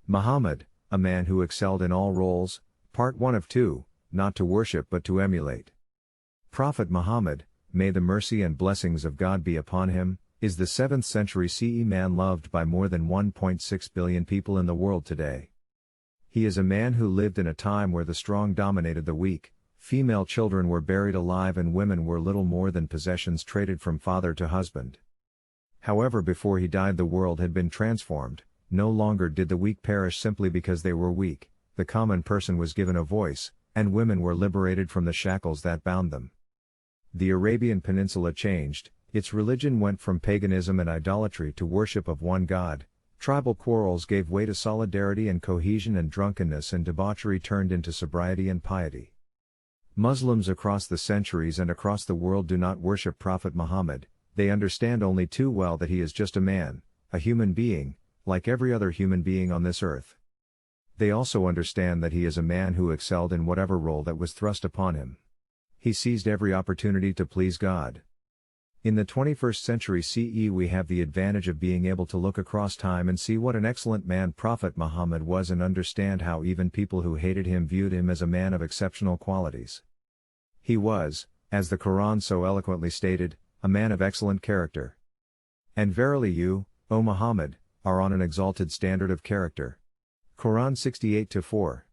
Muhammad, a man who excelled in all roles, Part 1 of 2, not to worship but to emulate. Prophet Muhammad, may the mercy and blessings of God be upon him, is the 7th century CE man loved by more than 1.6 billion people in the world today. He is a man who lived in a time where the strong dominated the weak, female children were buried alive and women were little more than possessions traded from father to husband. However, before he died the world had been transformed. No longer did the weak perish simply because they were weak, the common person was given a voice, and women were liberated from the shackles that bound them. The Arabian Peninsula changed, its religion went from paganism and idolatry to worship of one God, tribal quarrels gave way to solidarity and cohesion, and drunkenness and debauchery turned into sobriety and piety. Muslims across the centuries and across the world do not worship Prophet Muhammad, they understand only too well that he is just a man, a human being, like every other human being on this earth. They also understand that he is a man who excelled in whatever role that was thrust upon him. He seized every opportunity to please God. In the 21st century CE we have the advantage of being able to look across time and see what an excellent man Prophet Muhammad was and understand how even people who hated him viewed him as a man of exceptional qualities. He was, as the Quran so eloquently stated, a man of excellent character. And verily you, O Muhammad, are on an exalted standard of character. Quran 68-4.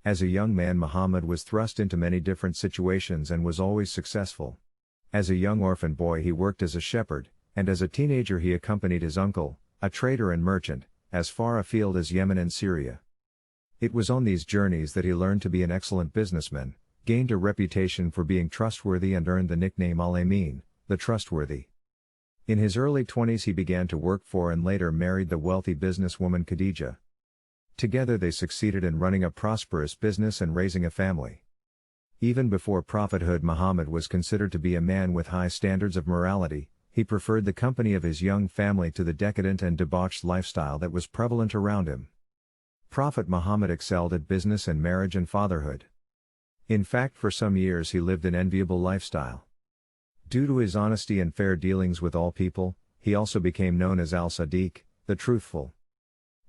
As a young man Muhammad was thrust into many different situations and was always successful. As a young orphan boy he worked as a shepherd, and as a teenager he accompanied his uncle, a trader and merchant, as far afield as Yemen and Syria. It was on these journeys that he learned to be an excellent businessman, gained a reputation for being trustworthy and earned the nickname Al-Amin, the trustworthy. In his early 20s he began to work for and later married the wealthy businesswoman Khadija. Together they succeeded in running a prosperous business and raising a family. Even before prophethood Muhammad was considered to be a man with high standards of morality, he preferred the company of his young family to the decadent and debauched lifestyle that was prevalent around him. Prophet Muhammad excelled at business and marriage and fatherhood. In fact, for some years he lived an enviable lifestyle. Due to his honesty and fair dealings with all people, he also became known as Al-Sadiq, the truthful.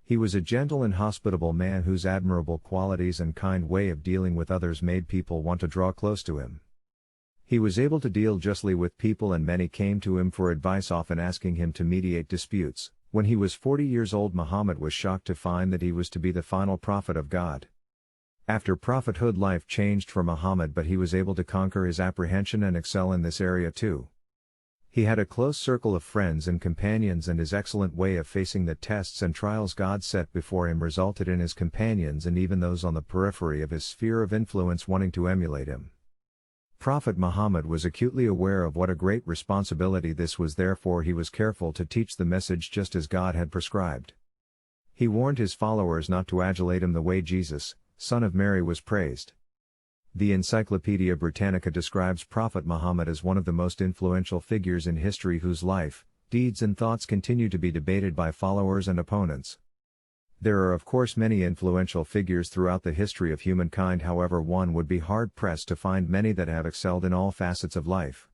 He was a gentle and hospitable man whose admirable qualities and kind way of dealing with others made people want to draw close to him. He was able to deal justly with people and many came to him for advice, often asking him to mediate disputes. When he was 40 years old Muhammad was shocked to find that he was to be the final prophet of God. After prophethood life changed for Muhammad, but he was able to conquer his apprehension and excel in this area too. He had a close circle of friends and companions, and his excellent way of facing the tests and trials God set before him resulted in his companions and even those on the periphery of his sphere of influence wanting to emulate him. Prophet Muhammad was acutely aware of what a great responsibility this was, therefore he was careful to teach the message just as God had prescribed. He warned his followers not to adulate him the way Jesus, son of Mary, was praised. The Encyclopedia Britannica describes Prophet Muhammad as one of the most influential figures in history whose life, deeds and thoughts continue to be debated by followers and opponents. There are of course many influential figures throughout the history of humankind, however one would be hard-pressed to find many that have excelled in all facets of life.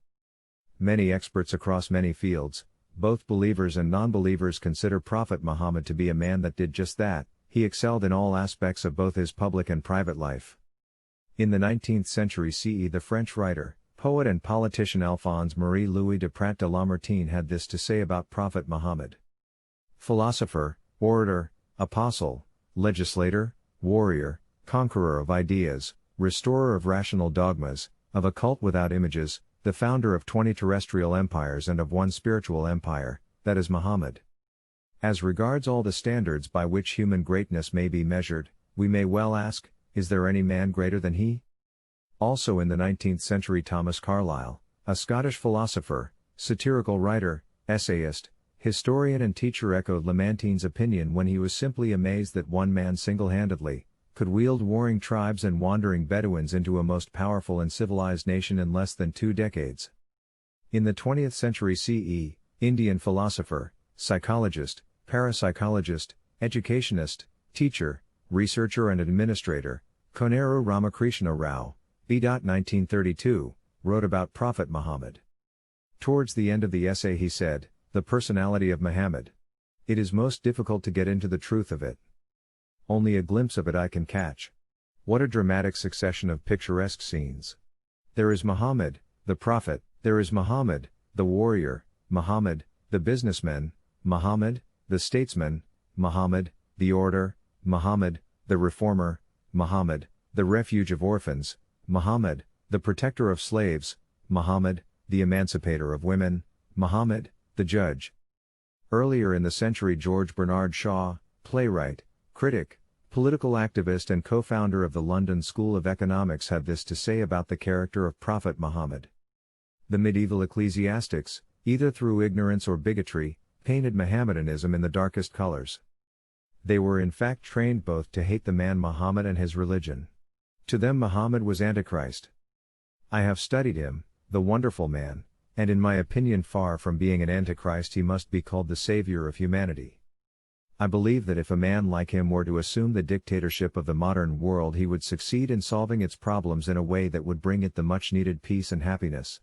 Many experts across many fields, both believers and non-believers, consider Prophet Muhammad to be a man that did just that. He excelled in all aspects of both his public and private life. In the 19th century CE the French writer, poet and politician Alphonse Marie Louis de Prat de Lamartine had this to say about Prophet Muhammad. Philosopher, orator, apostle, legislator, warrior, conqueror of ideas, restorer of rational dogmas, of a cult without images, the founder of 20 terrestrial empires and of one spiritual empire, that is Muhammad. As regards all the standards by which human greatness may be measured, we may well ask, is there any man greater than he? Also in the 19th century Thomas Carlyle, a Scottish philosopher, satirical writer, essayist, historian and teacher, echoed Lamartine's opinion when he was simply amazed that one man single-handedly could wield warring tribes and wandering Bedouins into a most powerful and civilized nation in less than 2 decades. In the 20th century CE, Indian philosopher, psychologist, parapsychologist, educationist, teacher, researcher and administrator, Koneru Ramakrishna Rao, b. 1932, wrote about Prophet Muhammad. Towards the end of the essay he said, "The personality of Muhammad. It is most difficult to get into the truth of it. Only a glimpse of it I can catch. What a dramatic succession of picturesque scenes. There is Muhammad, the prophet, there is Muhammad, the warrior, Muhammad, the businessman, Muhammad, the statesman, Muhammad, the orator, Muhammad, the reformer, Muhammad, the refuge of orphans, Muhammad, the protector of slaves, Muhammad, the emancipator of women, Muhammad, the judge. Earlier in the century, George Bernard Shaw, playwright, critic, political activist and co-founder of the London School of Economics, had this to say about the character of Prophet Muhammad. The medieval ecclesiastics, either through ignorance or bigotry, painted Mohammedanism in the darkest colors. They were in fact trained both to hate the man Muhammad and his religion. To them Muhammad was Antichrist. I have studied him, the wonderful man, and in my opinion far from being an Antichrist he must be called the savior of humanity. I believe that if a man like him were to assume the dictatorship of the modern world he would succeed in solving its problems in a way that would bring it the much needed peace and happiness.